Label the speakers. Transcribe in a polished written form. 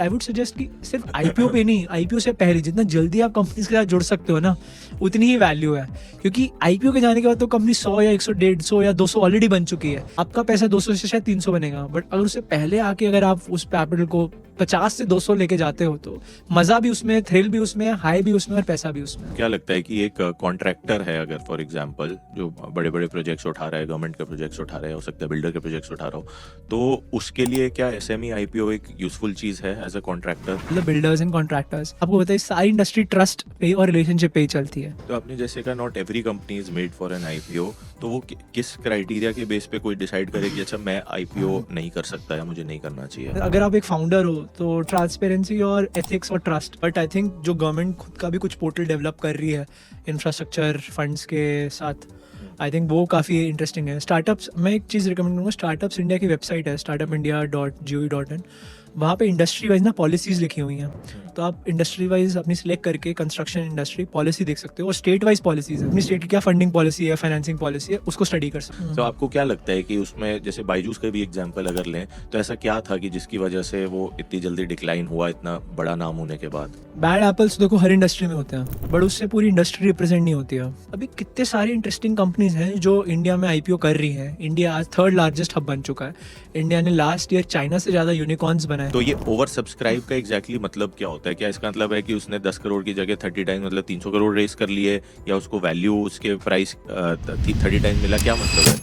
Speaker 1: I would suggest कि सिर्फ IPO पे नहीं, आईपीओ से पहले जितना जल्दी आप कंपनीज के साथ जुड़ सकते हो ना, उतनी ही वैल्यू है। क्योंकि आईपीओ के जाने के बाद तो कंपनी 100 या 100 150 या 200 ऑलरेडी बन चुकी है। आपका पैसा 200 से शायद 300 बनेगा, बट अगर उससे पहले आके अगर आप उस कैपिटल को 50 से 200 लेके जाते हो तो मजा भी उसमें है, थ्रिल भी उसमें है, हाई भी उसमें और पैसा भी उसमें।
Speaker 2: क्या लगता है कि एक कॉन्ट्रैक्टर है, अगर फॉर एग्जांपल जो बड़े बड़े प्रोजेक्ट्स उठा रहा है, गवर्नमेंट के प्रोजेक्ट्स उठा रहा है, हो सकता है बिल्डर के प्रोजेक्ट्स उठा रहा हो, तो उसके लिए क्या एसएमई आईपीओ एक यूजफुल चीज है एज अ कॉन्ट्रैक्टर?
Speaker 1: मतलब बिल्डर्स एंड कॉन्ट्रैक्टर्स, आपको बताइए सारी इंडस्ट्री ट्रस्ट पे और रिलेशनशिप पे ही चलती है।
Speaker 2: तो आपने जैसे कहा not every company is made for an IPO, तो वो किस क्राइटेरिया के बेस पे कोई डिसाइड करे कि अच्छा मैं आईपीओ नहीं कर सकता या मुझे नहीं करना चाहिए?
Speaker 1: अगर आप एक फाउंडर हो तो ट्रांसपेरेंसी और एथिक्स और ट्रस्ट, बट आई थिंक जो गवर्नमेंट खुद का भी कुछ पोर्टल डेवलप कर रही है इंफ्रास्ट्रक्चर फंड्स के साथ, आई थिंक वो काफ़ी इंटरेस्टिंग है। स्टार्टअप्स, मैं एक चीज़ रिकमेंड करूँगा, स्टार्टअप्स इंडिया की वेबसाइट है startupindia.gov.in, वहाँ पे इंडस्ट्री वाइज ना पॉलिसीज़ लिखी हुई हैं, तो आप इंडस्ट्री वाइज अपनी सिलेक्ट करके कंस्ट्रक्शन इंडस्ट्री पॉलिसी देख सकते हो, और स्टेट वाइज पॉलिसीज़ है, अपनी स्टेट की क्या फंडिंग पॉलिसी है, फाइनेंसिंग पॉलिसी है, उसको स्टडी कर सकते हो।
Speaker 2: तो आपको क्या लगता है कि उसमें जैसे बायजूस का भी एग्जांपल अगर लें, तो ऐसा क्या था कि जिसकी वजह से वो इतनी जल्दी डिक्लाइन हुआ इतना बड़ा नाम होने के बाद?
Speaker 1: बैड एप्पल्स देखो हर इंडस्ट्री में होते हैं, बट उससे पूरी इंडस्ट्री रिप्रेजेंट नहीं होती है। अभी कितने सारी इंटरेस्टिंग कंपनीज हैं जो इंडिया में आईपीओ कर रही हैं। इंडिया आज 3rd लार्जेस्ट हब बन चुका है। इंडिया ने लास्ट ईयर चाइना से ज़्यादा यूनिकॉर्न्स बनाए।
Speaker 2: तो ये ओवर सब्सक्राइब का एग्जैक्टली मतलब क्या होता है? क्या इसका मतलब है कि उसने 10 करोड़ की जगह 30 टाइम मतलब 300 करोड़ रेस कर लिए, या उसको वैल्यू उसके प्राइस 30 टाइम मिला, क्या मतलब है?